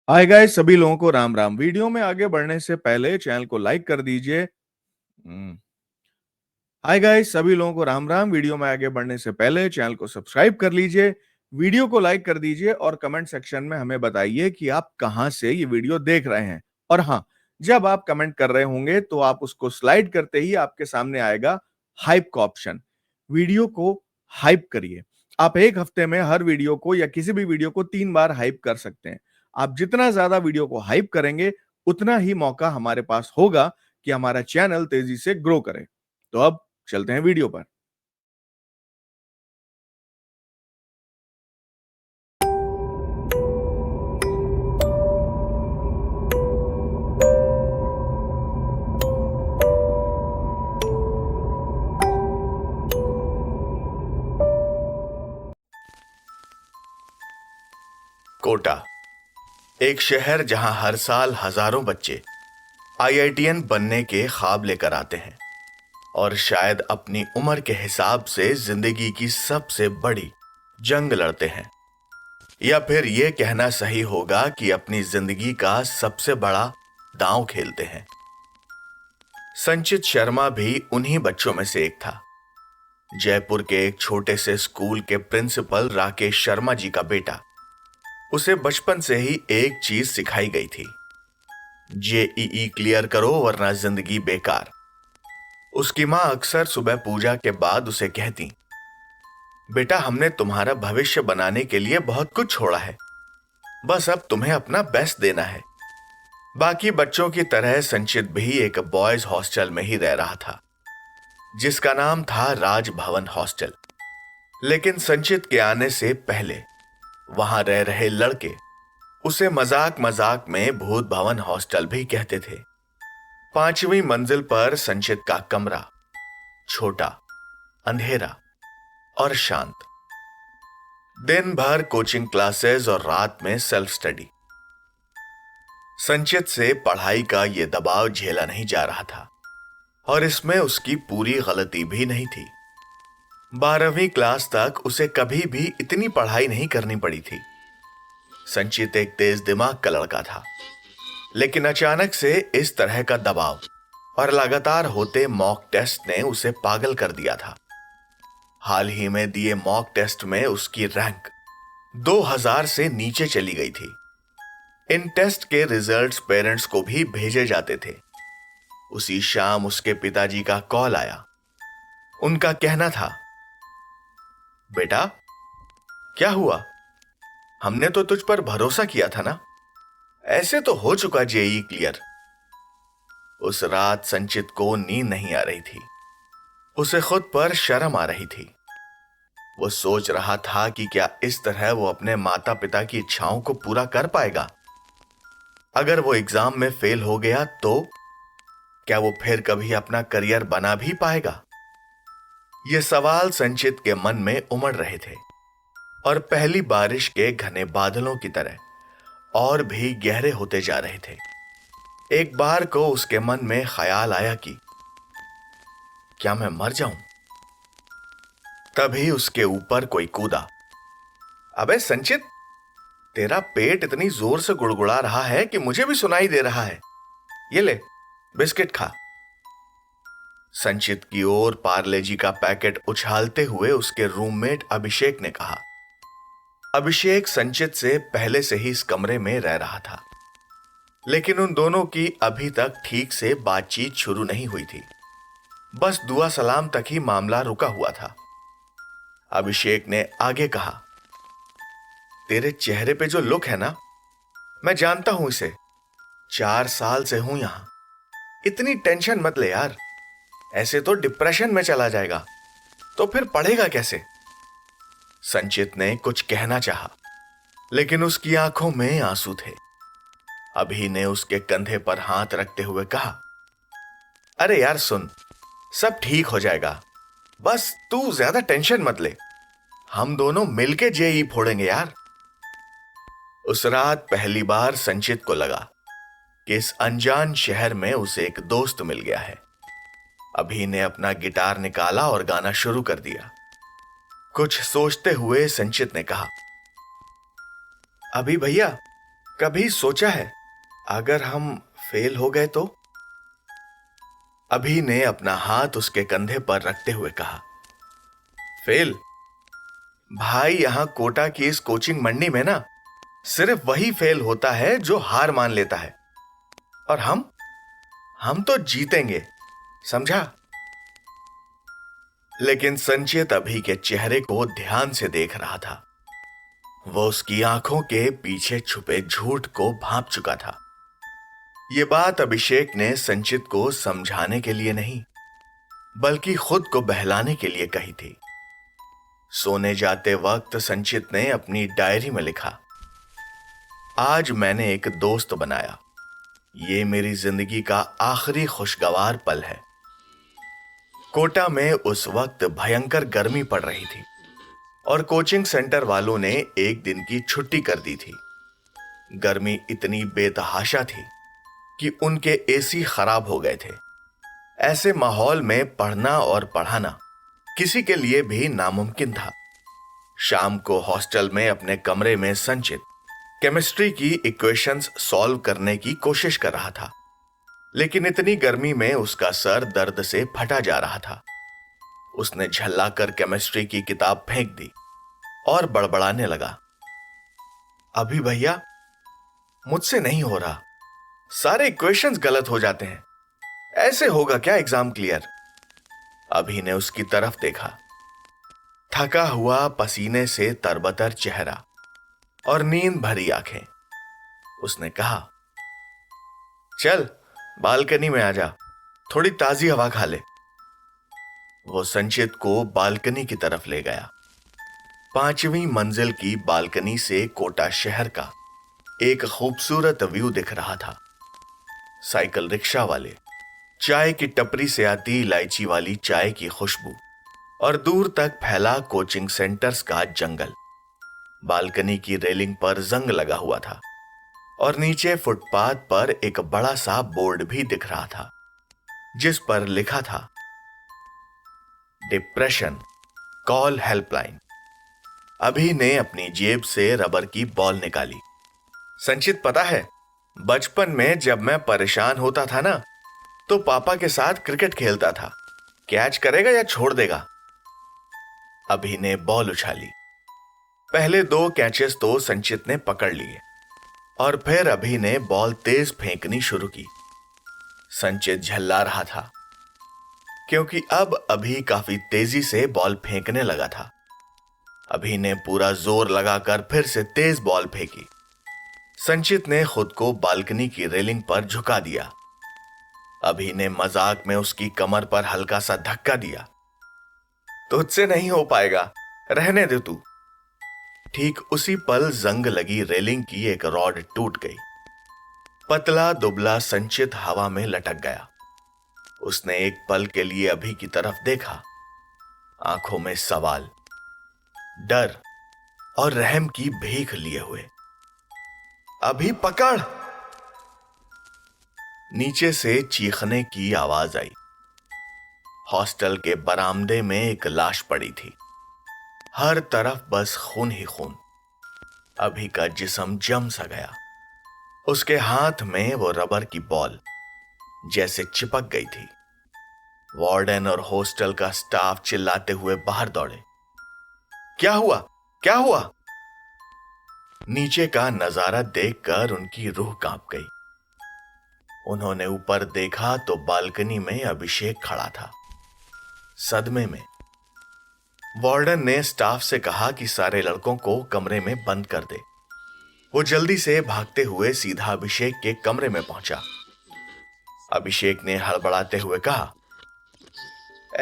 Hi guys, सभी लोगों को राम राम। वीडियो में आगे बढ़ने से पहले चैनल को लाइक कर दीजिए। हाय गाइस, सभी लोगों को राम राम। वीडियो में आगे बढ़ने से पहले चैनल को सब्सक्राइब कर लीजिए, वीडियो को लाइक कर दीजिए और कमेंट सेक्शन में हमें बताइए कि आप कहां से ये वीडियो देख रहे हैं। और हाँ, जब आप कमेंट कर रहे होंगे तो आप उसको स्लाइड करते ही आपके सामने आएगा हाइप का ऑप्शन। वीडियो को हाइप करिए। आप एक हफ्ते में हर वीडियो को या किसी भी वीडियो को 3 बार हाइप कर सकते हैं। आप जितना ज्यादा वीडियो को हाइप करेंगे उतना ही मौका हमारे पास होगा कि हमारा चैनल तेजी से ग्रो करे। तो अब चलते हैं वीडियो पर। कोटा, एक शहर जहां हर साल हजारों बच्चे आईआईटीएन बनने के ख्वाब लेकर आते हैं और शायद अपनी उम्र के हिसाब से जिंदगी की सबसे बड़ी जंग लड़ते हैं, या फिर यह कहना सही होगा कि अपनी जिंदगी का सबसे बड़ा दांव खेलते हैं। संचित शर्मा भी उन्हीं बच्चों में से एक था। जयपुर के एक छोटे से स्कूल के प्रिंसिपल राकेश शर्मा जी का बेटा। उसे बचपन से ही एक चीज सिखाई गई थी, जेईई क्लियर करो वरना जिंदगी बेकार। उसकी मां अक्सर सुबह पूजा के बाद उसे कहती, बेटा हमने तुम्हारा भविष्य बनाने के लिए बहुत कुछ छोड़ा है, बस अब तुम्हें अपना बेस्ट देना है। बाकी बच्चों की तरह संचित भी एक बॉयज हॉस्टल में ही रह रहा था, जिसका नाम था राजभवन हॉस्टल। लेकिन संचित के आने से पहले वहां रह रहे लड़के उसे मजाक मजाक में भूत भवन हॉस्टल भी कहते थे। 5वीं मंजिल पर संचित का कमरा छोटा, अंधेरा और शांत। दिन भर कोचिंग क्लासेस और रात में सेल्फ स्टडी। संचित से पढ़ाई का यह दबाव झेला नहीं जा रहा था और इसमें उसकी पूरी गलती भी नहीं थी। 12वीं क्लास तक उसे कभी भी इतनी पढ़ाई नहीं करनी पड़ी थी। संचित एक तेज दिमाग का लड़का था, लेकिन अचानक से इस तरह का दबाव और लगातार होते मॉक टेस्ट ने उसे पागल कर दिया था। हाल ही में दिए मॉक टेस्ट में उसकी रैंक 2000 से नीचे चली गई थी। इन टेस्ट के रिजल्ट्स पेरेंट्स को भी भेजे जाते थे। उसी शाम उसके पिताजी का कॉल आया। उनका कहना था, बेटा क्या हुआ? हमने तो तुझ पर भरोसा किया था ना, ऐसे तो हो चुका जेई क्लियर। उस रात संचित को नींद नहीं आ रही थी। उसे खुद पर शर्म आ रही थी। वो सोच रहा था कि क्या इस तरह वो अपने माता पिता की इच्छाओं को पूरा कर पाएगा। अगर वो एग्जाम में फेल हो गया तो क्या वो फिर कभी अपना करियर बना भी पाएगा? ये सवाल संचित के मन में उमड़ रहे थे और पहली बारिश के घने बादलों की तरह और भी गहरे होते जा रहे थे। एक बार को उसके मन में ख्याल आया कि क्या मैं मर जाऊं? तभी उसके ऊपर कोई कूदा। अबे संचित, तेरा पेट इतनी जोर से गुड़गुड़ा रहा है कि मुझे भी सुनाई दे रहा है। ये ले, बिस्किट खा। संचित की ओर पार्ले जी का पैकेट उछालते हुए उसके रूममेट अभिषेक ने कहा। अभिषेक संचित से पहले से ही इस कमरे में रह रहा था, लेकिन उन दोनों की अभी तक ठीक से बातचीत शुरू नहीं हुई थी। बस दुआ सलाम तक ही मामला रुका हुआ था। अभिषेक ने आगे कहा, तेरे चेहरे पे जो लुक है ना, मैं जानता हूं इसे। 4 साल से हूं यहां। इतनी टेंशन मत ले यार, ऐसे तो डिप्रेशन में चला जाएगा, तो फिर पढ़ेगा कैसे? संचित ने कुछ कहना चाहा, लेकिन उसकी आंखों में आंसू थे। अभी ने उसके कंधे पर हाथ रखते हुए कहा, अरे यार सुन, सब ठीक हो जाएगा, बस तू ज्यादा टेंशन मत ले। हम दोनों मिलके जेई फोड़ेंगे यार। उस रात पहली बार संचित को लगा कि इस अनजान शहर में उसे एक दोस्त मिल गया है। अभी ने अपना गिटार निकाला और गाना शुरू कर दिया। कुछ सोचते हुए संचित ने कहा, अभी भैया कभी सोचा है अगर हम फेल हो गए तो? अभी ने अपना हाथ उसके कंधे पर रखते हुए कहा। फेल? भाई, यहां कोटा की इस कोचिंग मंडी में ना सिर्फ वही फेल होता है जो हार मान लेता है, और हम तो जीतेंगे, समझा? लेकिन संचित अभी के चेहरे को ध्यान से देख रहा था। वो उसकी आंखों के पीछे छुपे झूठ को भांप चुका था। ये बात अभिषेक ने संचित को समझाने के लिए नहीं, बल्कि खुद को बहलाने के लिए कही थी। सोने जाते वक्त संचित ने अपनी डायरी में लिखा, आज मैंने एक दोस्त बनाया। ये मेरी जिंदगी का आखिरी खुशगवार पल है। कोटा में उस वक्त भयंकर गर्मी पड़ रही थी और कोचिंग सेंटर वालों ने एक दिन की छुट्टी कर दी थी। गर्मी इतनी बेतहाशा थी कि उनके एसी खराब हो गए थे। ऐसे माहौल में पढ़ना और पढ़ाना किसी के लिए भी नामुमकिन था। शाम को हॉस्टल में अपने कमरे में संचित केमिस्ट्री की इक्वेशंस सॉल्व करने की कोशिश कर रहा था, लेकिन इतनी गर्मी में उसका सर दर्द से फटा जा रहा था। उसने झल्लाकर केमिस्ट्री की किताब फेंक दी और बड़बड़ाने लगा, अभी भैया, मुझसे नहीं हो रहा, सारे इक्वेशंस गलत हो जाते हैं, ऐसे होगा क्या एग्जाम क्लियर? अभी ने उसकी तरफ देखा। थका हुआ, पसीने से तरबतर चेहरा और नींद भरी आंखें। उसने कहा, चल बालकनी में आ जा, थोड़ी ताजी हवा खा ले। वो संचित को बालकनी की तरफ ले गया। 5वीं मंजिल की बालकनी से कोटा शहर का एक खूबसूरत व्यू दिख रहा था। साइकिल रिक्शा वाले, चाय की टपरी से आती इलायची वाली चाय की खुशबू और दूर तक फैला कोचिंग सेंटर्स का जंगल। बालकनी की रेलिंग पर जंग लगा हुआ था और नीचे फुटपाथ पर एक बड़ा सा बोर्ड भी दिख रहा था, जिस पर लिखा था, डिप्रेशन कॉल हेल्पलाइन। अभी ने अपनी जेब से रबर की बॉल निकाली। संचित, पता है, बचपन में जब मैं परेशान होता था ना, तो पापा के साथ क्रिकेट खेलता था। कैच करेगा या छोड़ देगा? अभी ने बॉल उछाली। पहले 2 कैचेस तो संचित ने पकड़ लिए और फिर अभी ने बॉल तेज फेंकनी शुरू की। संचित झल्ला रहा था क्योंकि अब अभी काफी तेजी से बॉल फेंकने लगा था। अभी ने पूरा जोर लगाकर फिर से तेज बॉल फेंकी। संचित ने खुद को बालकनी की रेलिंग पर झुका दिया। अभी ने मजाक में उसकी कमर पर हल्का सा धक्का दिया। तुझसे नहीं हो पाएगा, रहने दे तू। ठीक उसी पल जंग लगी रेलिंग की एक रॉड टूट गई। पतला दुबला संचित हवा में लटक गया। उसने एक पल के लिए अभी की तरफ देखा, आंखों में सवाल, डर और रहम की भीख लिए हुए। अभी पकड़! नीचे से चीखने की आवाज आई। हॉस्टल के बरामदे में एक लाश पड़ी थी। हर तरफ बस खून ही खून। अभी का जिस्म जम सा गया। उसके हाथ में वो रबर की बॉल जैसे चिपक गई थी। वार्डन और हॉस्टल का स्टाफ चिल्लाते हुए बाहर दौड़े। क्या हुआ? क्या हुआ? नीचे का नजारा देखकर उनकी रूह कांप गई। उन्होंने ऊपर देखा तो बालकनी में अभिषेक खड़ा था, सदमे में। वार्डन ने स्टाफ से कहा कि सारे लड़कों को कमरे में बंद कर दे। वो जल्दी से भागते हुए सीधा अभिषेक के कमरे में पहुंचा। अभिषेक ने हड़बड़ाते हुए कहा,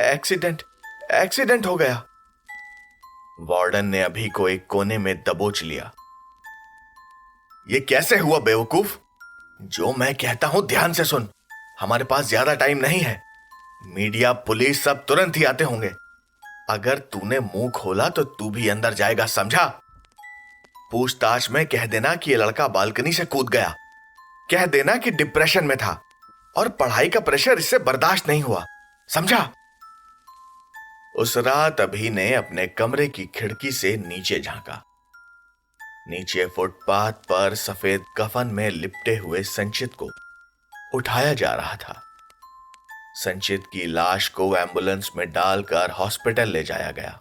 एक्सीडेंट हो गया। वार्डन ने अभी को एक कोने में दबोच लिया। ये कैसे हुआ बेवकूफ? जो मैं कहता हूं ध्यान से सुन। हमारे पास ज्यादा टाइम नहीं है। मीडिया, पुलिस सब तुरंत ही आते होंगे। अगर तूने मुंह खोला तो तू भी अंदर जाएगा, समझा? पूछताछ में कह देना कि ये लड़का बालकनी से कूद गया। कह देना कि डिप्रेशन में था और पढ़ाई का प्रेशर इससे बर्दाश्त नहीं हुआ, समझा? उस रात अभी ने अपने कमरे की खिड़की से नीचे झांका। नीचे फुटपाथ पर सफेद कफन में लिपटे हुए संचित को उठाया जा रहा था। संचित की लाश को एम्बुलेंस में डालकर हॉस्पिटल ले जाया गया।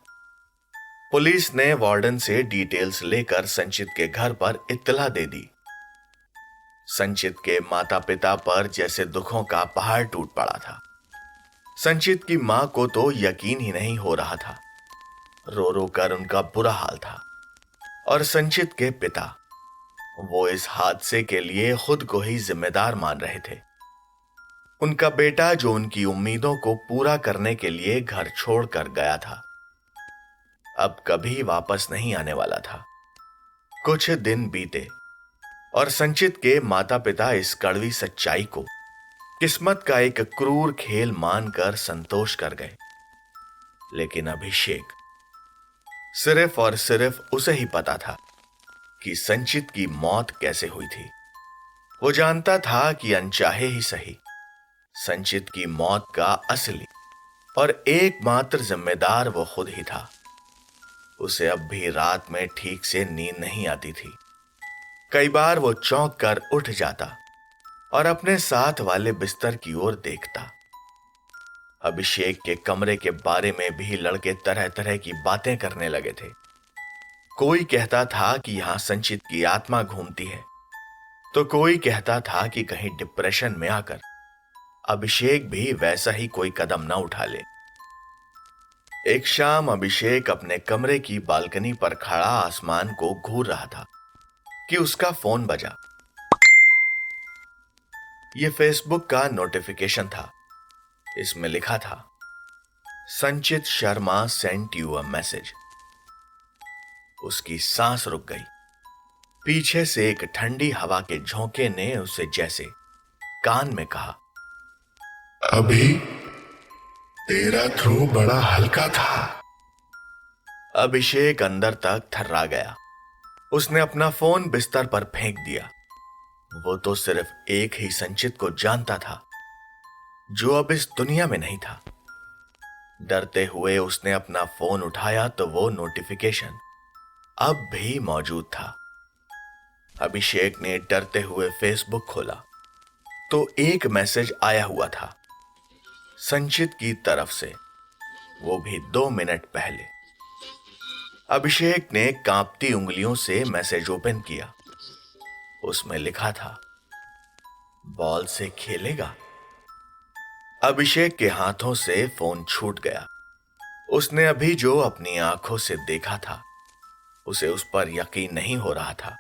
पुलिस ने वार्डन से डिटेल्स लेकर संचित के घर पर इत्तला दे दी। संचित के माता पिता पर जैसे दुखों का पहाड़ टूट पड़ा था। संचित की मां को तो यकीन ही नहीं हो रहा था। रो रो कर उनका बुरा हाल था। और संचित के पिता, वो इस हादसे के लिए खुद को ही जिम्मेदार मान रहे थे। उनका बेटा जो उनकी उम्मीदों को पूरा करने के लिए घर छोड़कर गया था, अब कभी वापस नहीं आने वाला था। कुछ दिन बीते और संचित के माता पिता इस कड़वी सच्चाई को किस्मत का एक क्रूर खेल मानकर संतोष कर गए। लेकिन अभिषेक, सिर्फ और सिर्फ उसे ही पता था कि संचित की मौत कैसे हुई थी। वो जानता था कि अनचाहे ही सही, संचित की मौत का असली और एकमात्र जिम्मेदार वो खुद ही था। उसे अब भी रात में ठीक से नींद नहीं आती थी। कई बार वो चौंक कर उठ जाता और अपने साथ वाले बिस्तर की ओर देखता। अभिषेक के कमरे के बारे में भी लड़के तरह तरह की बातें करने लगे थे। कोई कहता था कि यहां संचित की आत्मा घूमती है, तो कोई कहता था कि कहीं डिप्रेशन में आकर अभिषेक भी वैसा ही कोई कदम न उठा ले। एक शाम अभिषेक अपने कमरे की बालकनी पर खड़ा आसमान को घूर रहा था कि उसका फोन बजा। यह फेसबुक का नोटिफिकेशन था। इसमें लिखा था, संचित Sharma sent you a message. उसकी सांस रुक गई। पीछे से एक ठंडी हवा के झोंके ने उसे जैसे कान में कहा, अभी तेरा थ्रो बड़ा हल्का था। अभिषेक अंदर तक थर्रा गया। उसने अपना फोन बिस्तर पर फेंक दिया। वो तो सिर्फ एक ही संचित को जानता था, जो अब इस दुनिया में नहीं था। डरते हुए उसने अपना फोन उठाया तो वो नोटिफिकेशन अब भी मौजूद था। अभिषेक ने डरते हुए फेसबुक खोला तो एक मैसेज आया हुआ था, संचित की तरफ से, वो भी 2 मिनट पहले। अभिषेक ने कांपती उंगलियों से मैसेज ओपन किया। उसमें लिखा था, बॉल से खेलेगा। अभिषेक के हाथों से फोन छूट गया। उसने अभी जो अपनी आंखों से देखा था, उसे उस पर यकीन नहीं हो रहा था।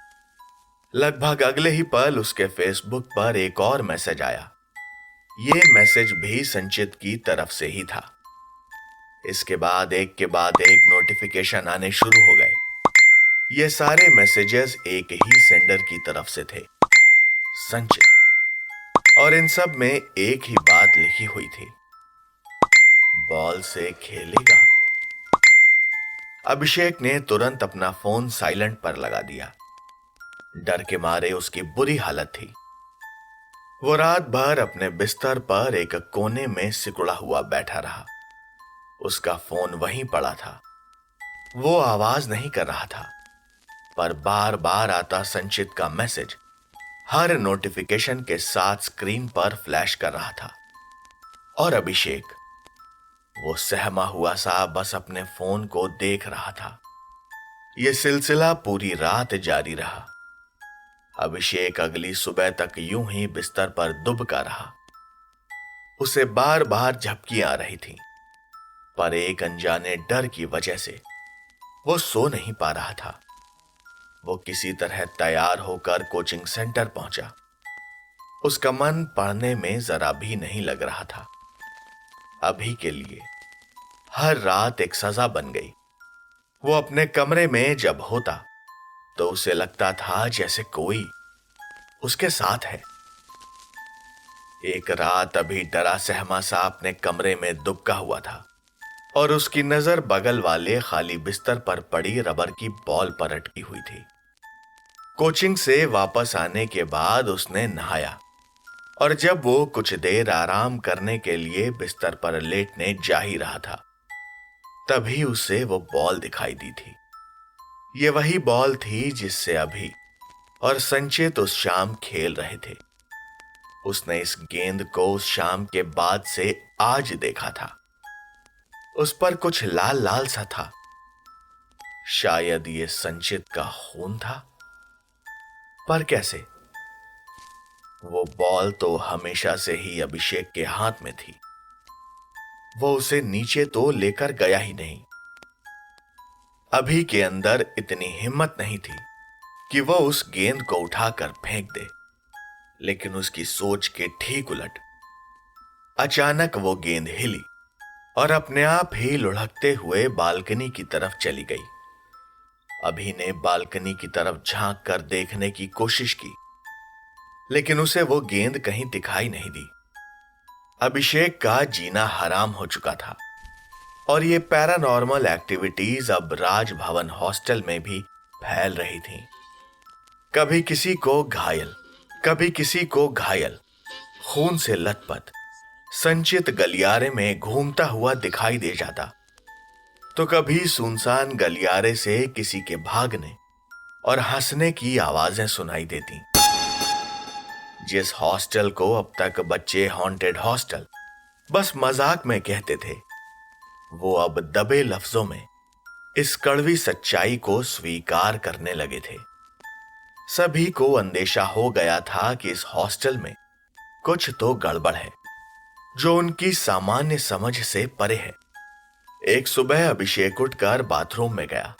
लगभग अगले ही पल उसके फेसबुक पर एक और मैसेज आया। यह मैसेज भी संचित की तरफ से ही था। इसके बाद एक के बाद एक नोटिफिकेशन आने शुरू हो गए। ये सारे मैसेजेस एक ही सेंडर की तरफ से थे, संचित। और इन सब में एक ही बात लिखी हुई थी, बॉल से खेलेगा। अभिषेक ने तुरंत अपना फोन साइलेंट पर लगा दिया। डर के मारे उसकी बुरी हालत थी। वो रात भर अपने बिस्तर पर एक कोने में सिकुड़ा हुआ बैठा रहा। उसका फोन वहीं पड़ा था। वो आवाज नहीं कर रहा था, पर बार बार आता संचित का मैसेज हर नोटिफिकेशन के साथ स्क्रीन पर फ्लैश कर रहा था। और अभिषेक, वो सहमा हुआ सा बस अपने फोन को देख रहा था। यह सिलसिला पूरी रात जारी रहा। अभिषेक अगली सुबह तक यूं ही बिस्तर पर दुबका रहा। उसे बार बार झपकियां आ रही थीं, पर एक अनजाने डर की वजह से वो सो नहीं पा रहा था। वो किसी तरह तैयार होकर कोचिंग सेंटर पहुंचा। उसका मन पढ़ने में जरा भी नहीं लग रहा था। अभी के लिए हर रात एक सजा बन गई। वो अपने कमरे में जब होता तो उसे लगता था जैसे कोई उसके साथ है। एक रात अभी डरा सहमा सा अपने कमरे में दुबका हुआ था और उसकी नजर बगल वाले खाली बिस्तर पर पड़ी रबर की बॉल पर अटकी हुई थी। कोचिंग से वापस आने के बाद उसने नहाया और जब वो कुछ देर आराम करने के लिए बिस्तर पर लेटने जा ही रहा था, तभी उसे वो बॉल दिखाई दी थी। ये वही बॉल थी जिससे अभी और संचित उस शाम खेल रहे थे। उसने इस गेंद को उस शाम के बाद से आज देखा था। उस पर कुछ लाल लाल सा था। शायद ये संचित का खून था, पर कैसे? वो बॉल तो हमेशा से ही अभिषेक के हाथ में थी। वो उसे नीचे तो लेकर गया ही नहीं। अभी के अंदर इतनी हिम्मत नहीं थी कि वो उस गेंद को उठाकर फेंक दे, लेकिन उसकी सोच के ठीक उलट अचानक वो गेंद हिली और अपने आप ही लुढ़कते हुए बालकनी की तरफ चली गई। अभी ने बालकनी की तरफ झांक कर देखने की कोशिश की, लेकिन उसे वो गेंद कहीं दिखाई नहीं दी। अभिषेक का जीना हराम हो चुका था और ये पैरानॉर्मल एक्टिविटीज अब राजभवन हॉस्टल में भी फैल रही थीं। कभी किसी को घायल, कभी किसी को घायल, खून से लथपथ संचित गलियारे में घूमता हुआ दिखाई दे जाता, तो कभी सुनसान गलियारे से किसी के भागने और हंसने की आवाजें सुनाई देती। जिस हॉस्टल को अब तक बच्चे हॉन्टेड हॉस्टल बस मजाक में कहते थे, वो अब दबे लफ्जों में इस कड़वी सच्चाई को स्वीकार करने लगे थे। सभी को अंदेशा हो गया था कि इस हॉस्टल में कुछ तो गड़बड़ है, जो उनकी सामान्य समझ से परे है। एक सुबह अभिषेक उठकर बाथरूम में गया।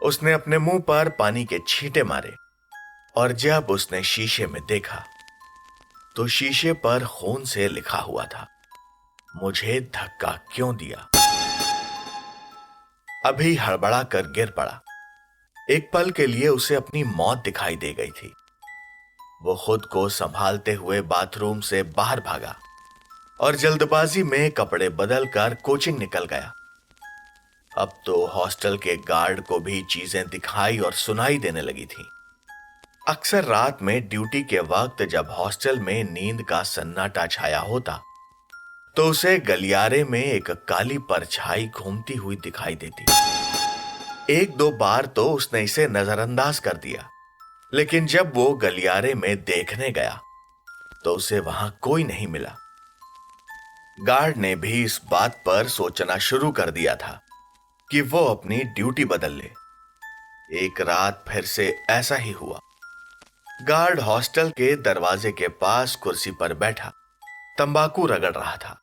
उसने अपने मुंह पर पानी के छींटे मारे और जब उसने शीशे में देखा तो शीशे पर खून से लिखा हुआ था, मुझे धक्का क्यों दिया। अभी हड़बड़ा कर गिर पड़ा। एक पल के लिए उसे अपनी मौत दिखाई दे गई थी। वो खुद को संभालते हुए बाथरूम से बाहर भागा और जल्दबाजी में कपड़े बदलकर कोचिंग निकल गया। अब तो हॉस्टल के गार्ड को भी चीजें दिखाई और सुनाई देने लगी थी। अक्सर रात में ड्यूटी के वक्त जब हॉस्टल में नींद का सन्नाटा छाया होता, तो उसे गलियारे में एक काली परछाई घूमती हुई दिखाई देती। एक दो बार तो उसने इसे नजरअंदाज कर दिया, लेकिन जब वो गलियारे में देखने गया तो उसे वहां कोई नहीं मिला। गार्ड ने भी इस बात पर सोचना शुरू कर दिया था कि वो अपनी ड्यूटी बदल ले। एक रात फिर से ऐसा ही हुआ। गार्ड हॉस्टल के दरवाजे के पास कुर्सी पर बैठा तंबाकू रगड़ रहा था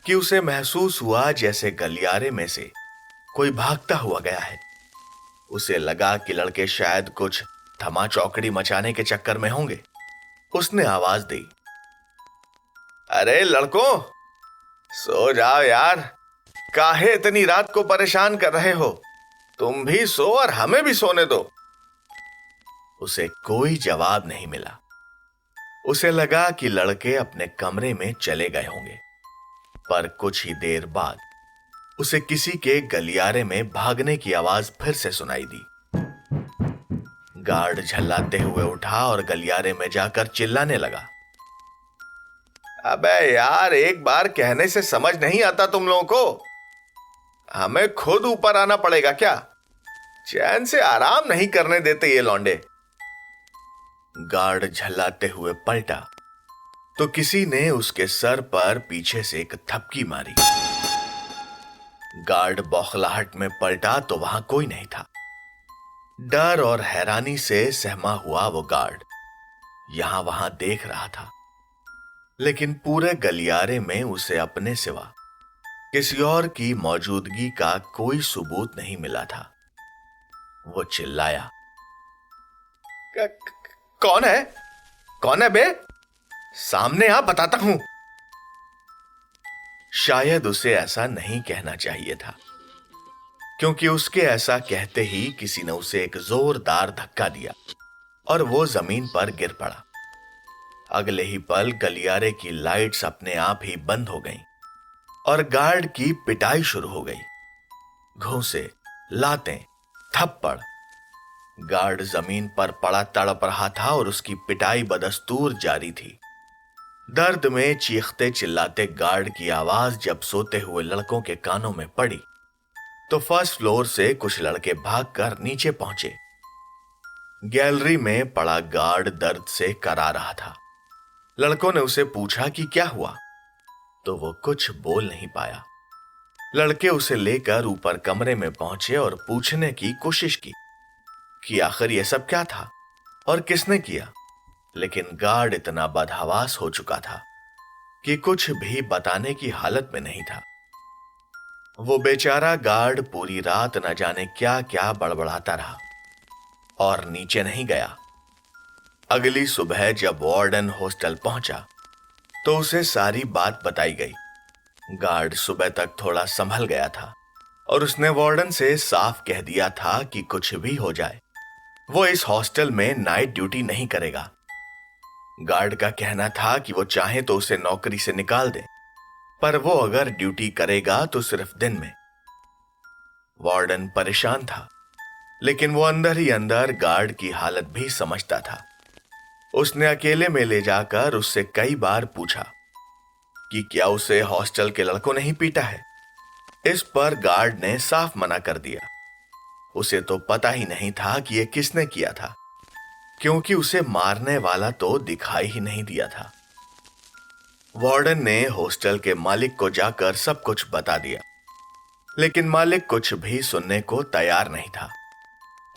कि उसे महसूस हुआ जैसे गलियारे में से कोई भागता हुआ गया है। उसे लगा कि लड़के शायद कुछ धमा चौकड़ी मचाने के चक्कर में होंगे। उसने आवाज दी, अरे लड़कों, सो जाओ यार, काहे इतनी रात को परेशान कर रहे हो? तुम भी सो और हमें भी सोने दो। उसे कोई जवाब नहीं मिला। उसे लगा कि लड़के अपने कमरे में चले गए होंगे, पर कुछ ही देर बाद उसे किसी के गलियारे में भागने की आवाज फिर से सुनाई दी। गार्ड झल्लाते हुए उठा और गलियारे में जाकर चिल्लाने लगा, अबे यार, एक बार कहने से समझ नहीं आता तुम लोगों को? हमें खुद ऊपर आना पड़ेगा क्या? चैन से आराम नहीं करने देते ये लौंडे। गार्ड झल्लाते हुए पलटा तो किसी ने उसके सर पर पीछे से एक थपकी मारी। गार्ड बौखलाहट में पलटा तो वहां कोई नहीं था। डर और हैरानी से सहमा हुआ वो गार्ड यहां वहां देख रहा था, लेकिन पूरे गलियारे में उसे अपने सिवा किसी और की मौजूदगी का कोई सबूत नहीं मिला था। वो चिल्लाया, कौन है? कौन है बे? सामने आ, बताता हूं। शायद उसे ऐसा नहीं कहना चाहिए था, क्योंकि उसके ऐसा कहते ही किसी ने उसे एक जोरदार धक्का दिया और वो जमीन पर गिर पड़ा। अगले ही पल गलियारे की लाइट्स अपने आप ही बंद हो गईं और गार्ड की पिटाई शुरू हो गई। घूंसे, लातें, थप्पड़। गार्ड जमीन पर पड़ा तड़प रहा था और उसकी पिटाई बदस्तूर जारी थी। दर्द में चीखते चिल्लाते गार्ड की आवाज जब सोते हुए लड़कों के कानों में पड़ी तो फर्स्ट फ्लोर से कुछ लड़के भागकर नीचे पहुंचे। गैलरी में पड़ा गार्ड दर्द से करा रहा था। लड़कों ने उसे पूछा कि क्या हुआ, तो वो कुछ बोल नहीं पाया। लड़के उसे लेकर ऊपर कमरे में पहुंचे और पूछने की कोशिश की कि आखिर यह सब क्या था और किसने किया, लेकिन गार्ड इतना बदहवास हो चुका था कि कुछ भी बताने की हालत में नहीं था। वो बेचारा गार्ड पूरी रात न जाने क्या क्या बड़बड़ाता रहा और नीचे नहीं गया। अगली सुबह जब वार्डन हॉस्टल पहुंचा तो उसे सारी बात बताई गई। गार्ड सुबह तक थोड़ा संभल गया था और उसने वार्डन से साफ कह दिया था कि कुछ भी हो जाए वो इस हॉस्टल में नाइट ड्यूटी नहीं करेगा। गार्ड का कहना था कि वो चाहे तो उसे नौकरी से निकाल दे, पर वो अगर ड्यूटी करेगा तो सिर्फ दिन में। वार्डन परेशान था, लेकिन वो अंदर ही अंदर गार्ड की हालत भी समझता था। उसने अकेले में ले जाकर उससे कई बार पूछा कि क्या उसे हॉस्टल के लड़कों ने ही पीटा है। इस पर गार्ड ने साफ मना कर दिया। उसे तो पता ही नहीं था कि यह किसने किया था, क्योंकि उसे मारने वाला तो दिखाई ही नहीं दिया था। वार्डन ने हॉस्टल के मालिक को जाकर सब कुछ बता दिया, लेकिन मालिक कुछ भी सुनने को तैयार नहीं था।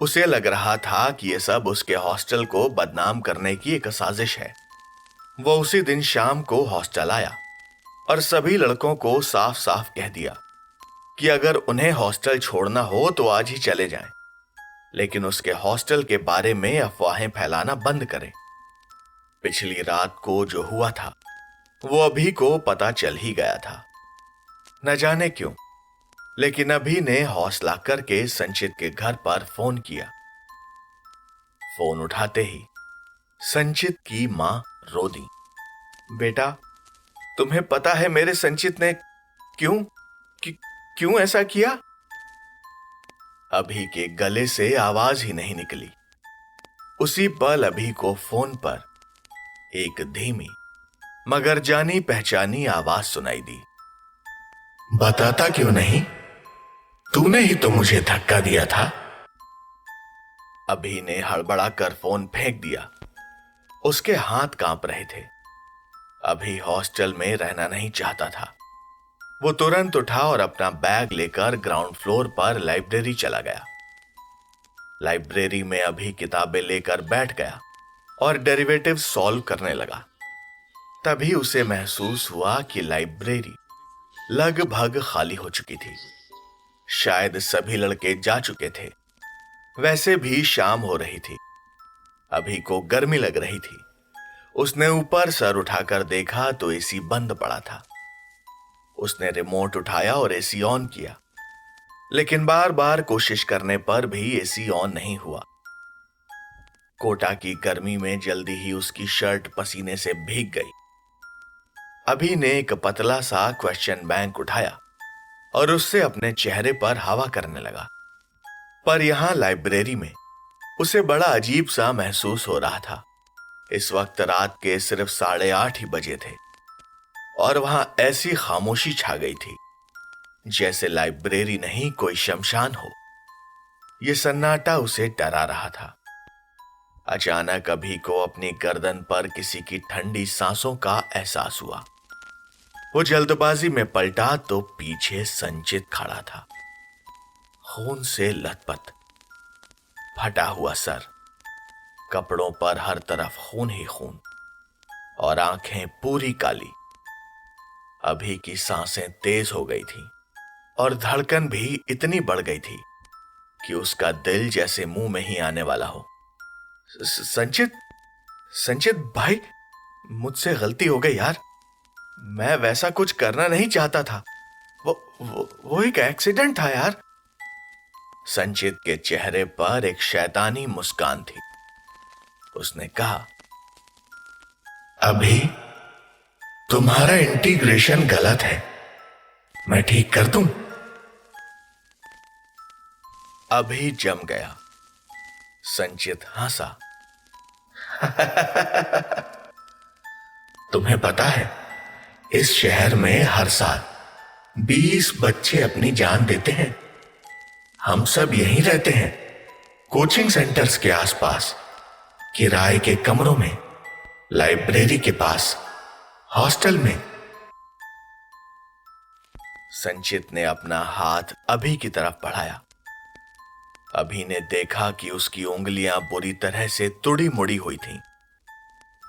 उसे लग रहा था कि यह सब उसके हॉस्टल को बदनाम करने की एक साजिश है। वो उसी दिन शाम को हॉस्टल आया और सभी लड़कों को साफ साफ कह दिया कि अगर उन्हें हॉस्टल छोड़ना हो तो आज ही चले जाएं, लेकिन उसके हॉस्टल के बारे में अफवाहें फैलाना बंद करें। पिछली रात को जो हुआ था वो अभी को पता चल ही गया था। न जाने क्यों, लेकिन अभी ने हौसला करके संचित के घर पर फोन किया। फोन उठाते ही संचित की मां रो दी। बेटा, तुम्हें पता है मेरे संचित ने क्यों ऐसा किया? अभी के गले से आवाज ही नहीं निकली। उसी पल अभी को फोन पर एक धीमी मगर जानी पहचानी आवाज सुनाई दी। बताता क्यों नहीं? तूने ही तो मुझे धक्का दिया था। अभी ने हड़बड़ा कर फोन फेंक दिया। उसके हाथ कांप रहे थे। अभी हॉस्टल में रहना नहीं चाहता था। वो तुरंत उठा और अपना बैग लेकर ग्राउंड फ्लोर पर लाइब्रेरी चला गया। लाइब्रेरी में अभी किताबें लेकर बैठ गया और डेरिवेटिव सॉल्व करने लगा। तभी उसे महसूस हुआ कि लाइब्रेरी लगभग खाली हो चुकी थी। शायद सभी लड़के जा चुके थे। वैसे भी शाम हो रही थी। अभी को गर्मी लग रही थी। उसने ऊपर सर उठाकर देखा तो एसी बंद पड़ा था। उसने रिमोट उठाया और एसी ऑन किया, लेकिन बार बार कोशिश करने पर भी एसी ऑन नहीं हुआ। कोटा की गर्मी में जल्दी ही उसकी शर्ट पसीने से भीग गई। अभी ने एक पतला सा क्वेश्चन बैंक उठाया और उससे अपने चेहरे पर हवा करने लगा। पर यहां लाइब्रेरी में उसे बड़ा अजीब सा महसूस हो रहा था। इस वक्त रात के सिर्फ 8:30 ही बजे थे और वहां ऐसी खामोशी छा गई थी जैसे लाइब्रेरी नहीं कोई शमशान हो। यह सन्नाटा उसे डरा रहा था। अचानक अभी को अपनी गर्दन पर किसी की ठंडी सांसों का एहसास हुआ। वो जल्दबाजी में पलटा तो पीछे संचित खड़ा था, खून से लथपथ, फटा हुआ सर, कपड़ों पर हर तरफ खून ही खून और आंखें पूरी काली। अभी की सांसें तेज हो गई थी और धड़कन भी इतनी बढ़ गई थी कि उसका दिल जैसे मुंह में ही आने वाला हो। संचित भाई, मुझसे गलती हो गई यार। मैं वैसा कुछ करना नहीं चाहता था। वो एक एक्सीडेंट था यार। संचित के चेहरे पर एक शैतानी मुस्कान थी। उसने कहा, अभी तुम्हारा इंटीग्रेशन गलत है, मैं ठीक कर दूं। अभी जम गया। संचित हंसा। तुम्हें पता है, इस शहर में हर साल 20 बच्चे अपनी जान देते हैं हम सब यहीं रहते हैं, कोचिंग सेंटर्स के आसपास, किराए के कमरों में, लाइब्रेरी के पास, हॉस्टल में। संचित ने अपना हाथ अभी की तरफ बढ़ाया। अभी ने देखा कि उसकी उंगलियां बुरी तरह से तुड़ी मुड़ी हुई थीं।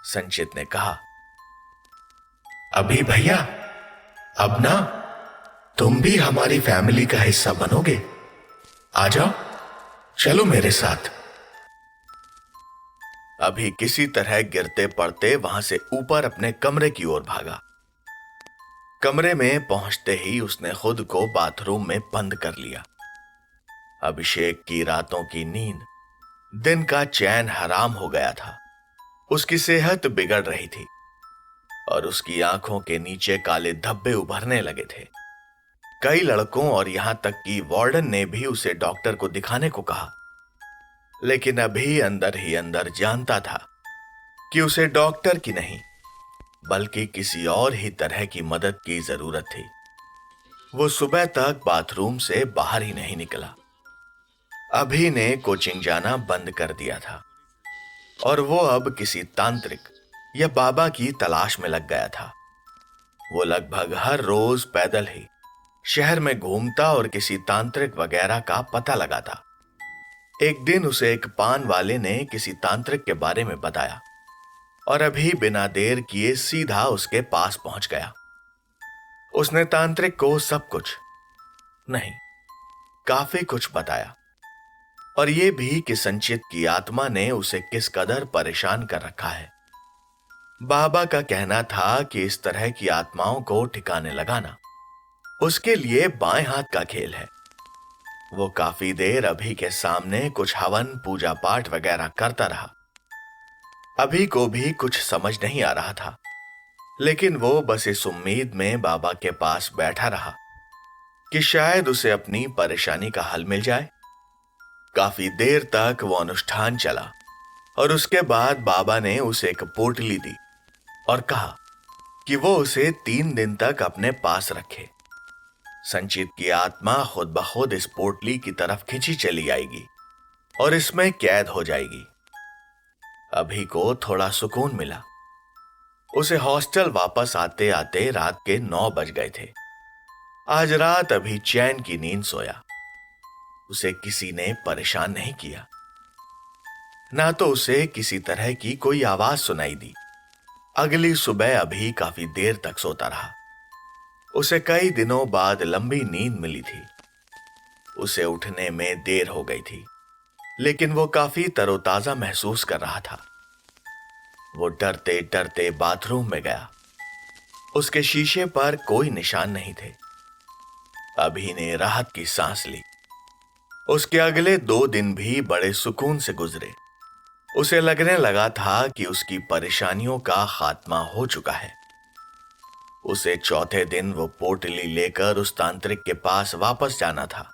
संचित ने कहा, अभी भैया, अब ना तुम भी हमारी फैमिली का हिस्सा बनोगे। आ जाओ, चलो मेरे साथ। अभी किसी तरह गिरते पड़ते वहां से ऊपर अपने कमरे की ओर भागा। कमरे में पहुंचते ही उसने खुद को बाथरूम में बंद कर लिया। अभिषेक की रातों की नींद, दिन का चैन हराम हो गया था। उसकी सेहत बिगड़ रही थी और उसकी आंखों के नीचे काले धब्बे उभरने लगे थे। कई लड़कों और यहां तक कि वार्डन ने भी उसे डॉक्टर को दिखाने को कहा, लेकिन अभी अंदर ही अंदर जानता था कि उसे डॉक्टर की नहीं बल्कि किसी और ही तरह की मदद की जरूरत थी। वो सुबह तक बाथरूम से बाहर ही नहीं निकला। अभी ने कोचिंग जाना बंद कर दिया था और वो अब किसी तांत्रिक या बाबा की तलाश में लग गया था। वो लगभग हर रोज पैदल ही शहर में घूमता और किसी तांत्रिक वगैरह का पता लगाता। एक दिन उसे एक पान वाले ने किसी तांत्रिक के बारे में बताया और अभी बिना देर किए सीधा उसके पास पहुंच गया। उसने तांत्रिक को सब कुछ नहीं, काफी कुछ बताया और यह भी कि संचित की आत्मा ने उसे किस कदर परेशान कर रखा है। बाबा का कहना था कि इस तरह की आत्माओं को ठिकाने लगाना उसके लिए बाएं हाथ का खेल है। वो काफी देर अभी के सामने कुछ हवन, पूजा पाठ वगैरह करता रहा। अभी को भी कुछ समझ नहीं आ रहा था, लेकिन वो बस इस उम्मीद में बाबा के पास बैठा रहा कि शायद उसे अपनी परेशानी का हल मिल जाए। काफी देर तक वो अनुष्ठान चला और उसके बाद बाबा ने उसे एक पोटली दी और कहा कि वो उसे 3 दिन तक अपने पास रखे। संचित की आत्मा खुद ब खुद इस पोटली की तरफ खींची चली आएगी और इसमें कैद हो जाएगी। अभी को थोड़ा सुकून मिला। उसे हॉस्टल वापस आते आते रात के 9 बज गए थे। आज रात अभी चैन की नींद सोया। उसे किसी ने परेशान नहीं किया, ना तो उसे किसी तरह की कोई आवाज सुनाई दी। अगली सुबह अभी काफी देर तक सोता रहा। उसे कई दिनों बाद लंबी नींद मिली थी। उसे उठने में देर हो गई थी, लेकिन वो काफी तरोताजा महसूस कर रहा था। वो डरते डरते बाथरूम में गया। उसके शीशे पर कोई निशान नहीं थे। अभी ने राहत की सांस ली। उसके अगले 2 दिन भी बड़े सुकून से गुजरे। उसे लगने लगा था कि उसकी परेशानियों का खात्मा हो चुका है। उसे चौथे दिन वो पोटली लेकर उस तांत्रिक के पास वापस जाना था।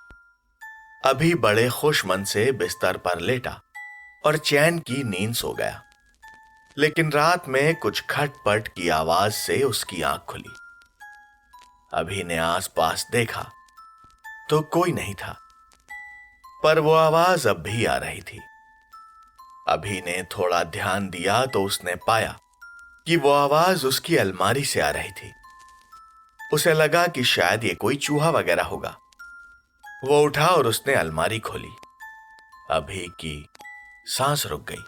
अभी बड़े खुश मन से बिस्तर पर लेटा और चैन की नींद सो गया, लेकिन रात में कुछ खटपट की आवाज से उसकी आंख खुली। अभी ने आसपास देखा तो कोई नहीं था, पर वो आवाज अब भी आ रही थी। अभी ने थोड़ा ध्यान दिया तो उसने पाया कि वो आवाज उसकी अलमारी से आ रही थी। उसे लगा कि शायद ये कोई चूहा वगैरह होगा। वो उठा और उसने अलमारी खोली। अभी की सांस रुक गई।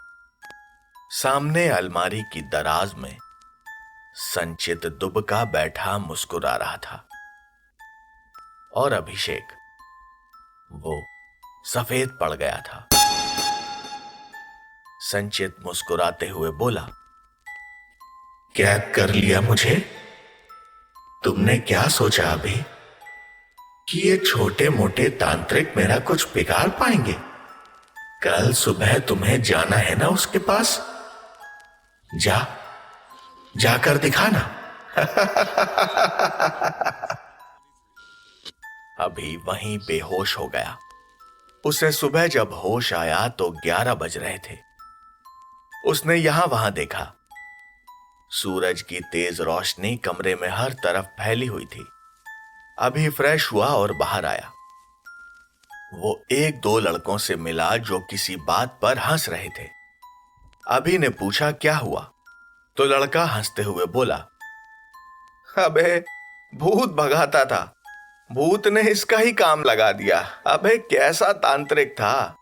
सामने अलमारी की दराज में संचित दुबका बैठा मुस्कुरा रहा था और अभिषेक, वो सफेद पड़ गया था। संचित मुस्कुराते हुए बोला, कैद कर लिया मुझे? तुमने क्या सोचा अभी कि ये छोटे मोटे तांत्रिक मेरा कुछ बिगाड़ पाएंगे? कल सुबह तुम्हें जाना है ना उसके पास। जाकर दिखाना। अभी वहीं बेहोश हो गया। उसे सुबह जब होश आया तो 11 बज रहे थे। उसने यहां वहां देखा। सूरज की तेज रोशनी कमरे में हर तरफ फैली हुई थी। अभी फ्रेश हुआ और बाहर आया। वो एक दो लड़कों से मिला जो किसी बात पर हंस रहे थे। अभी ने पूछा क्या हुआ, तो लड़का हंसते हुए बोला, अबे भूत भगाता था, भूत ने इसका ही काम लगा दिया। अबे कैसा तांत्रिक था।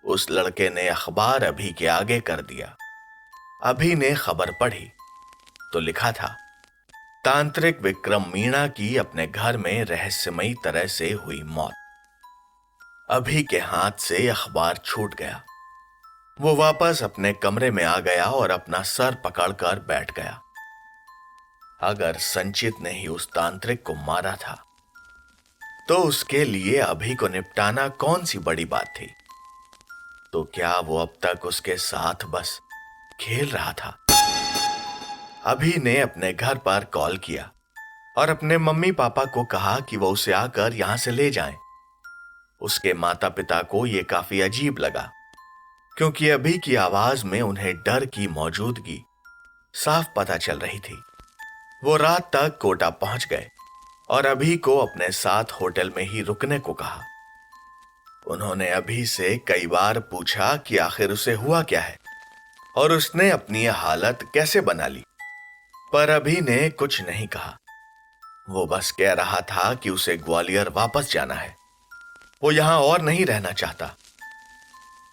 उस लड़के ने अखबार अभी के आगे कर दिया। अभी ने खबर पढ़ी तो लिखा था, तांत्रिक विक्रम मीणा की अपने घर में रहस्यमयी तरह से हुई मौत। अभी के हाथ से अखबार छूट गया। वो वापस अपने कमरे में आ गया और अपना सर पकड़कर बैठ गया। अगर संचित ने ही उस तांत्रिक को मारा था तो उसके लिए अभी को निपटाना कौन सी बड़ी बात थी। तो क्या वो अब तक उसके साथ बस खेल रहा था। अभी ने अपने घर पर कॉल किया और अपने मम्मी पापा को कहा कि वो उसे आकर यहां से ले जाएं। उसके माता पिता को यह काफी अजीब लगा, क्योंकि अभी की आवाज में उन्हें डर की मौजूदगी साफ पता चल रही थी। वो रात तक कोटा पहुंच गए और अभी को अपने साथ होटल में ही रुकने को कहा। उन्होंने अभी से कई बार पूछा कि आखिर उसे हुआ क्या है और उसने अपनी यह हालत कैसे बना ली, पर अभी ने कुछ नहीं कहा। वो बस कह रहा था कि उसे ग्वालियर वापस जाना है, वो यहां और नहीं रहना चाहता।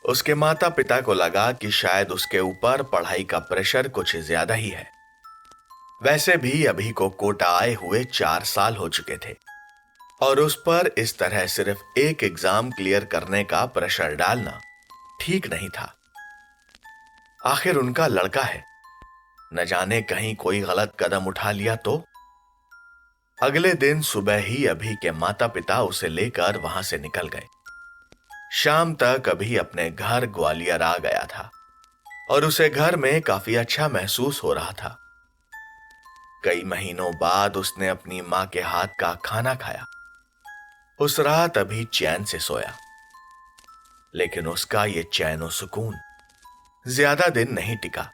उसके माता पिता को लगा कि शायद उसके ऊपर पढ़ाई का प्रेशर कुछ ज्यादा ही है। वैसे भी अभी को कोटा आए हुए 4 साल हो चुके थे और उस पर इस तरह सिर्फ एक एग्जाम क्लियर करने का प्रेशर डालना ठीक नहीं था। आखिर उनका लड़का है, न जाने कहीं कोई गलत कदम उठा लिया तो। अगले दिन सुबह ही अभी के माता पिता उसे लेकर वहां से निकल गए। शाम तक अभी अपने घर ग्वालियर आ गया था और उसे घर में काफी अच्छा महसूस हो रहा था। कई महीनों बाद उसने अपनी मां के हाथ का खाना खाया। उस रात अभी चैन से सोया, लेकिन उसका ये चैन और सुकून ज्यादा दिन नहीं टिका।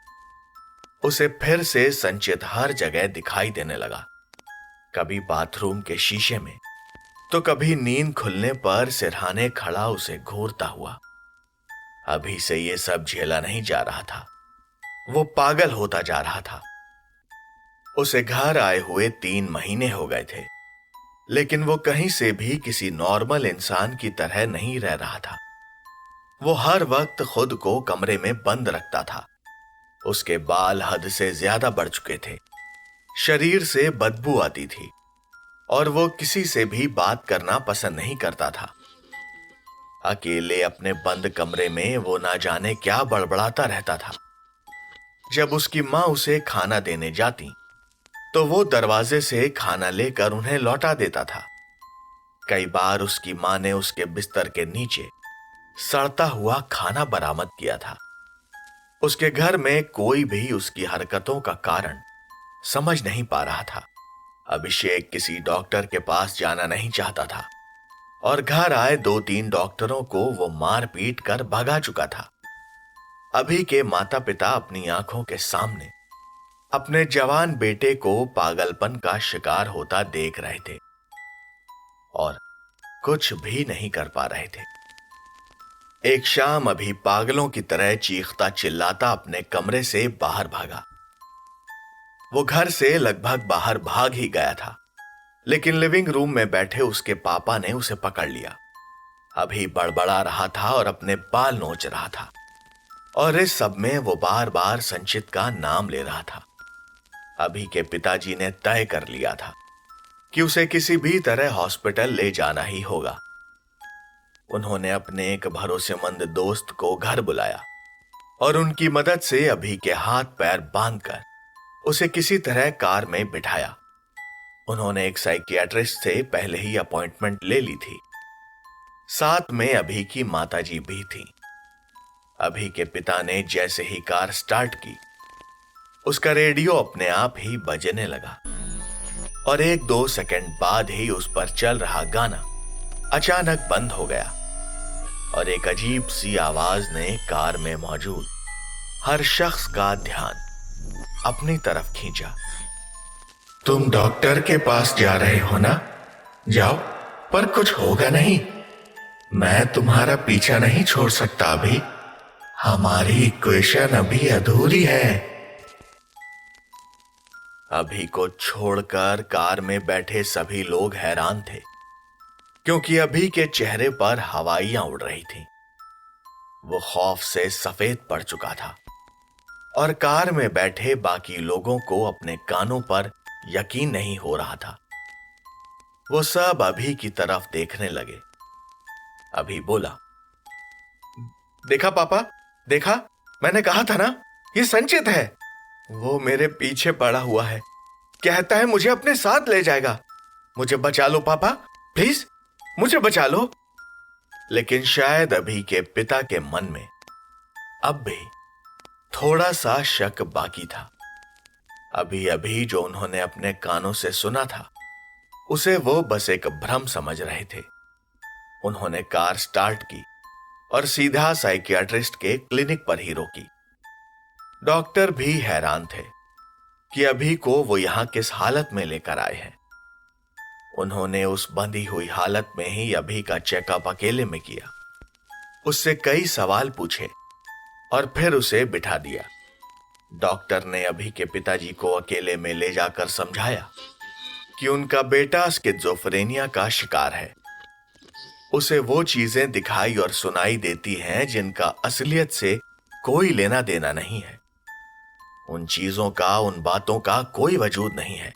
उसे फिर से संचित हर जगह दिखाई देने लगा, कभी बाथरूम के शीशे में तो कभी नींद खुलने पर सिरहाने खड़ा उसे घूरता हुआ। अभी से ये सब झेला नहीं जा रहा था, वो पागल होता जा रहा था। उसे घर आए हुए 3 महीने हो गए थे, लेकिन वो कहीं से भी किसी नॉर्मल इंसान की तरह नहीं रह रहा था। वो हर वक्त खुद को कमरे में बंद रखता था। उसके बाल हद से ज्यादा बढ़ चुके थे, शरीर से बदबू आती थी और वो किसी से भी बात करना पसंद नहीं करता था। अकेले अपने बंद कमरे में वो ना जाने क्या बड़बड़ाता रहता था। जब उसकी मां उसे खाना देने जाती तो वो दरवाजे से खाना लेकर उन्हें लौटा देता था। कई बार उसकी मां ने उसके बिस्तर के नीचे सड़ता हुआ खाना बरामद किया था। उसके घर में कोई भी उसकी हरकतों का कारण समझ नहीं पा रहा था। अभिषेक किसी डॉक्टर के पास जाना नहीं चाहता था और घर आए 2-3 डॉक्टरों को वो मार पीट कर भगा चुका था। अभी के माता पिता अपनी आंखों के सामने अपने जवान बेटे को पागलपन का शिकार होता देख रहे थे और कुछ भी नहीं कर पा रहे थे। एक शाम अभी पागलों की तरह चीखता चिल्लाता अपने कमरे से बाहर भागा। वो घर से लगभग बाहर भाग ही गया था, लेकिन लिविंग रूम में बैठे उसके पापा ने उसे पकड़ लिया। अभी बड़बड़ा रहा था और अपने बाल नोच रहा था और इस सब में वो बार बार संचित का नाम ले रहा था। अभी के पिताजी ने तय कर लिया था कि उसे किसी भी तरह हॉस्पिटल ले जाना ही होगा। उन्होंने अपने एक भरोसेमंद दोस्त को घर बुलाया और उनकी मदद से अभी के हाथ पैर बांधकर उसे किसी तरह कार में बिठाया। उन्होंने एक साइकियाट्रिस्ट से पहले ही अपॉइंटमेंट ले ली थी। साथ में अभी की माताजी भी थी। अभी के पिता ने जैसे ही कार स्टार्ट की, उसका रेडियो अपने आप ही बजने लगा और 1-2 सेकंड बाद ही उस पर चल रहा गाना अचानक बंद हो गया और एक अजीब सी आवाज ने कार में मौजूद हर शख्स का ध्यान अपनी तरफ खींचा। तुम डॉक्टर के पास जा रहे हो ना? जाओ, पर कुछ होगा नहीं। मैं तुम्हारा पीछा नहीं छोड़ सकता अभी। हमारी इक्वेशन अभी अधूरी है। अभी को छोड़कर कार में बैठे सभी लोग हैरान थे, क्योंकि अभी के चेहरे पर हवाइयां उड़ रही थीं। वो खौफ से सफेद पड़ चुका था और कार में बैठे बाकी लोगों को अपने कानों पर यकीन नहीं हो रहा था। वो सब अभी की तरफ देखने लगे। अभी बोला, देखा पापा, देखा, मैंने कहा था ना, ये संचित है। वो मेरे पीछे पड़ा हुआ है, कहता है मुझे अपने साथ ले जाएगा। मुझे बचा लो पापा, प्लीज मुझे बचा लो। लेकिन शायद अभी के पिता के मन में अब भी थोड़ा सा शक बाकी था। अभी अभी जो उन्होंने अपने कानों से सुना था, उसे वो बस एक भ्रम समझ रहे थे। उन्होंने कार स्टार्ट की और सीधा साइकियाट्रिस्ट के क्लिनिक पर ही रोकी। डॉक्टर भी हैरान थे कि अभी को वो यहां किस हालत में लेकर आए हैं। उन्होंने उस बंधी हुई हालत में ही अभी का चेकअप अकेले में किया, उससे कई सवाल पूछे और फिर उसे बिठा दिया। डॉक्टर ने अभी के पिताजी को अकेले में ले जाकर समझाया कि उनका बेटा स्किज़ोफ्रेनिया का शिकार है। उसे वो चीजें दिखाई और सुनाई देती हैं जिनका असलियत से कोई लेना देना नहीं है। उन चीजों का, उन बातों का कोई वजूद नहीं है।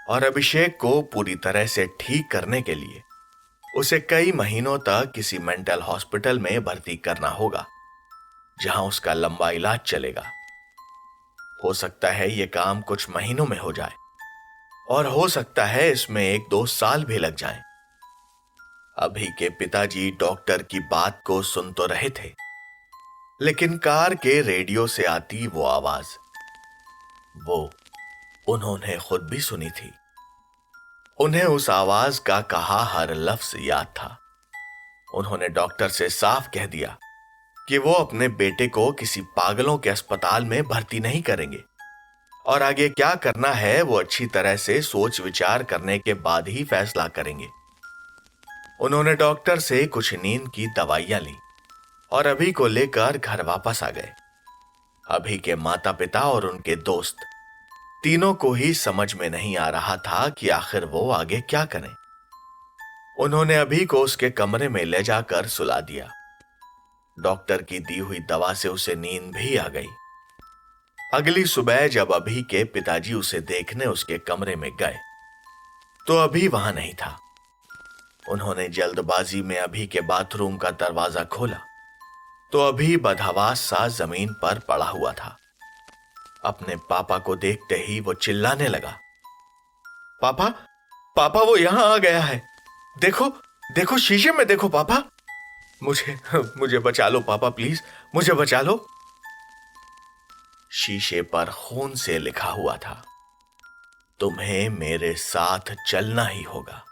और अभिषेक को पूरी तरह से ठीक करने के लिए उसे कई महीनों तक किसी मेंटल हॉस्पिटल में भर्ती करना होगा, जहां उसका लंबा इलाज चलेगा। हो सकता है यह काम कुछ महीनों में हो जाए और हो सकता है इसमें 1-2 साल भी लग जाएं। अभी के पिताजी डॉक्टर की बात को सुन तो रहे थे, लेकिन कार के रेडियो से आती वो आवाज, वो उन्होंने खुद भी सुनी थी। उन्हें उस आवाज का कहा हर लफ्ज याद था। उन्होंने डॉक्टर से साफ कह दिया कि वो अपने बेटे को किसी पागलों के अस्पताल में भर्ती नहीं करेंगे और आगे क्या करना है वो अच्छी तरह से सोच विचार करने के बाद ही फैसला करेंगे। उन्होंने डॉक्टर से कुछ नींद की दवाइयां ली और अभी को लेकर घर वापस आ गए। अभी के माता पिता और उनके दोस्त तीनों को ही समझ में नहीं आ रहा था कि आखिर वो आगे क्या करें। उन्होंने अभी को उसके कमरे में ले जाकर सुला दिया। डॉक्टर की दी हुई दवा से उसे नींद भी आ गई। अगली सुबह जब अभी के पिताजी उसे देखने उसके कमरे में गए तो अभी वहां नहीं था। उन्होंने जल्दबाजी में अभी के बाथरूम का दरवाजा खोला तो अभी बदहवास सा जमीन पर पड़ा हुआ था। अपने पापा को देखते ही वो चिल्लाने लगा, पापा, पापा वो यहां आ गया है, देखो, देखो शीशे में देखो पापा, मुझे बचा लो पापा, प्लीज मुझे बचा लो। शीशे पर खून से लिखा हुआ था, तुम्हें मेरे साथ चलना ही होगा।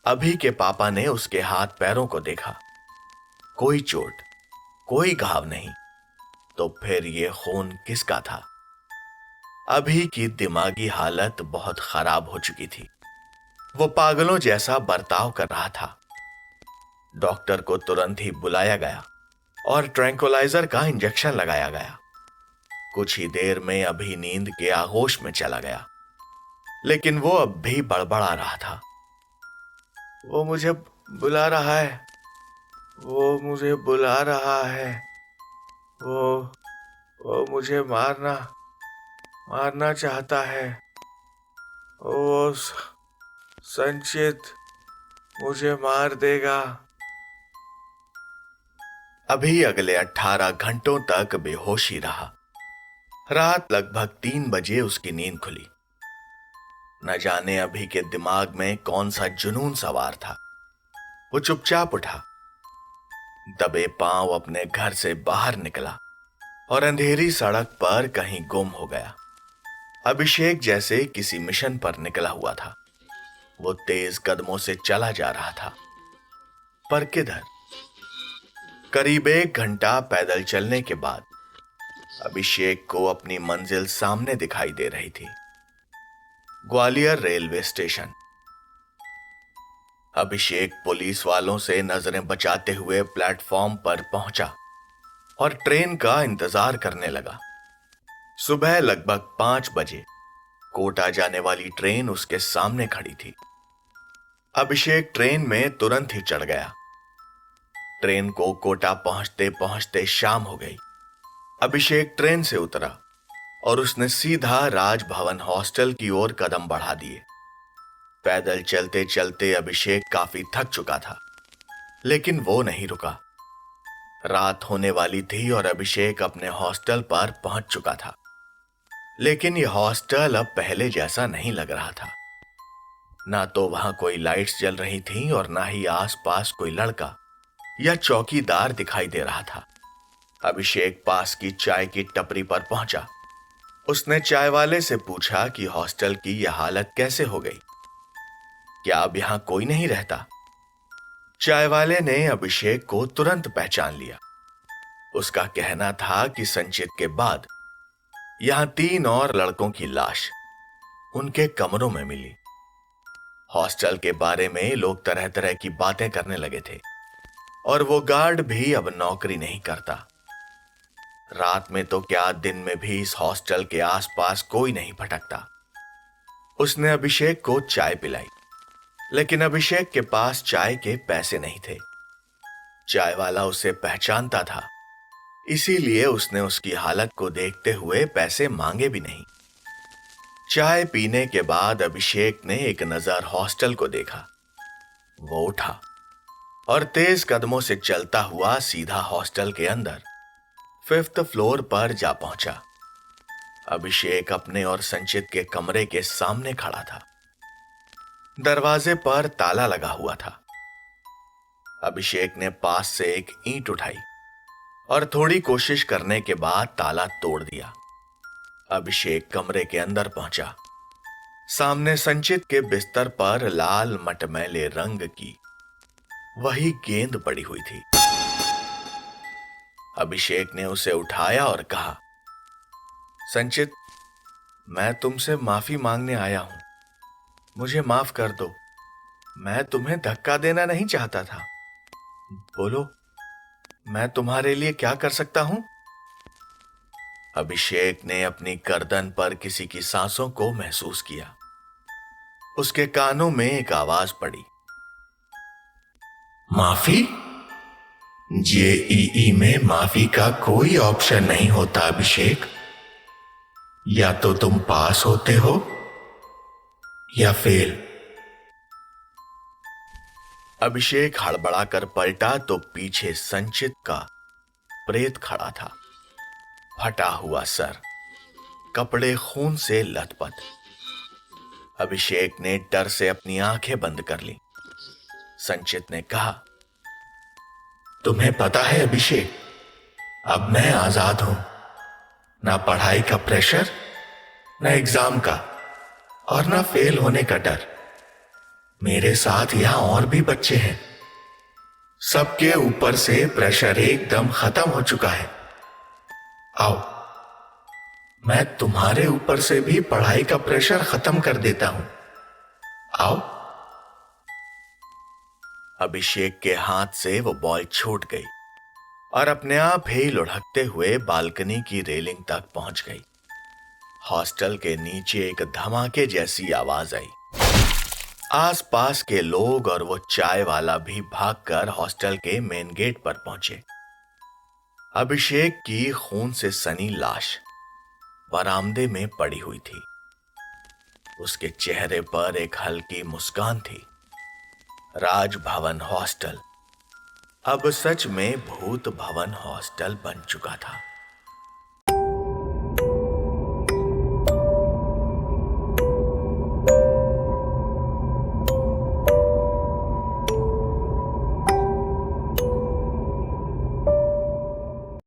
अभी के पापा ने उसके हाथ पैरों को देखा, कोई चोट, कोई घाव नहीं, तो फिर ये खून किसका था? अभी की दिमागी हालत बहुत खराब हो चुकी थी। वो पागलों जैसा बर्ताव कर रहा था। डॉक्टर को तुरंत ही बुलाया गया और ट्रैंक्विलाइजर का इंजेक्शन लगाया गया। कुछ ही देर में अभी नींद के आगोश में चला गया, लेकिन वो अब भी बड़बड़ा रहा था, वो मुझे बुला रहा है, वो मुझे बुला रहा है, वो मुझे मारना चाहता है, वो संचित मुझे मार देगा। अभी अगले 18 घंटों तक बेहोशी रहा। रात लगभग 3 बजे उसकी नींद खुली। न जाने अभी के दिमाग में कौन सा जुनून सवार था। वो चुपचाप उठा, दबे पांव अपने घर से बाहर निकला और अंधेरी सड़क पर कहीं गुम हो गया। अभिषेक जैसे किसी मिशन पर निकला हुआ था। वो तेज कदमों से चला जा रहा था, पर किधर? करीब 1 घंटा पैदल चलने के बाद अभिषेक को अपनी मंजिल सामने दिखाई दे रही थी, ग्वालियर रेलवे स्टेशन। अभिषेक पुलिस वालों से नजरें बचाते हुए प्लेटफॉर्म पर पहुंचा और ट्रेन का इंतजार करने लगा। सुबह लगभग 5 बजे कोटा जाने वाली ट्रेन उसके सामने खड़ी थी। अभिषेक ट्रेन में तुरंत ही चढ़ गया। ट्रेन को कोटा पहुंचते पहुंचते शाम हो गई। अभिषेक ट्रेन से उतरा और उसने सीधा राजभवन हॉस्टल की ओर कदम बढ़ा दिए। पैदल चलते चलते अभिषेक काफी थक चुका था, लेकिन वो नहीं रुका। रात होने वाली थी और अभिषेक अपने हॉस्टल पर पहुंच चुका था, लेकिन यह हॉस्टल अब पहले जैसा नहीं लग रहा था। ना तो वहां कोई लाइट्स जल रही थीं और ना ही आसपास कोई लड़का या चौकीदार दिखाई दे रहा था। अभिषेक पास की चाय की टपरी पर पहुंचा। उसने चाय वाले से पूछा कि हॉस्टल की यह हालत कैसे हो गई, क्या अब यहां कोई नहीं रहता? चाय वाले ने अभिषेक को तुरंत पहचान लिया। उसका कहना था कि संचित के बाद यहां 3 और लड़कों की लाश उनके कमरों में मिली। हॉस्टल के बारे में लोग तरह तरह की बातें करने लगे थे और वो गार्ड भी अब नौकरी नहीं करता। रात में तो क्या, दिन में भी इस हॉस्टल के आसपास कोई नहीं भटकता। उसने अभिषेक को चाय पिलाई, लेकिन अभिषेक के पास चाय के पैसे नहीं थे। चाय वाला उसे पहचानता था, इसीलिए उसने उसकी हालत को देखते हुए पैसे मांगे भी नहीं। चाय पीने के बाद अभिषेक ने एक नजर हॉस्टल को देखा। वो उठा और तेज कदमों से चलता हुआ सीधा हॉस्टल के अंदर 5th फ्लोर पर जा पहुंचा। अभिषेक अपने और संचित के कमरे के सामने खड़ा था। दरवाजे पर ताला लगा हुआ था। अभिषेक ने पास से एक ईंट उठाई और थोड़ी कोशिश करने के बाद ताला तोड़ दिया। अभिषेक कमरे के अंदर पहुंचा। सामने संचित के बिस्तर पर लाल मटमैले रंग की वही गेंद पड़ी हुई थी। अभिषेक ने उसे उठाया और कहा, संचित, मैं तुमसे माफी मांगने आया हूं। मुझे माफ कर दो। मैं तुम्हें धक्का देना नहीं चाहता था। बोलो, मैं तुम्हारे लिए क्या कर सकता हूं? अभिषेक ने अपनी गर्दन पर किसी की सांसों को महसूस किया। उसके कानों में एक आवाज पड़ी, माफी? जेईई में माफी का कोई ऑप्शन नहीं होता अभिषेक। या तो तुम पास होते हो या फेल। अभिषेक हड़बड़ाकर पलटा तो पीछे संचित का प्रेत खड़ा था। फटा हुआ सर, कपड़े खून से लथपथ। अभिषेक ने डर से अपनी आंखें बंद कर ली। संचित ने कहा, तुम्हें पता है अभिषेक, अब मैं आजाद हूं। ना पढ़ाई का प्रेशर, ना एग्जाम का, और ना फेल होने का डर। मेरे साथ यहां और भी बच्चे हैं। सबके ऊपर से प्रेशर एकदम खत्म हो चुका है। आओ, मैं तुम्हारे ऊपर से भी पढ़ाई का प्रेशर खत्म कर देता हूं। आओ। अभिषेक के हाथ से वो बॉल छूट गई और अपने आप ही लुढ़कते हुए बालकनी की रेलिंग तक पहुंच गई। हॉस्टल के नीचे एक धमाके जैसी आवाज आई। आसपास के लोग और वो चाय वाला भी भागकर हॉस्टल के मेन गेट पर पहुंचे। अभिषेक की खून से सनी लाश बरामदे में पड़ी हुई थी। उसके चेहरे पर एक हल्की मुस्कान थी। राजभवन हॉस्टल अब सच में भूत भवन हॉस्टल बन चुका था।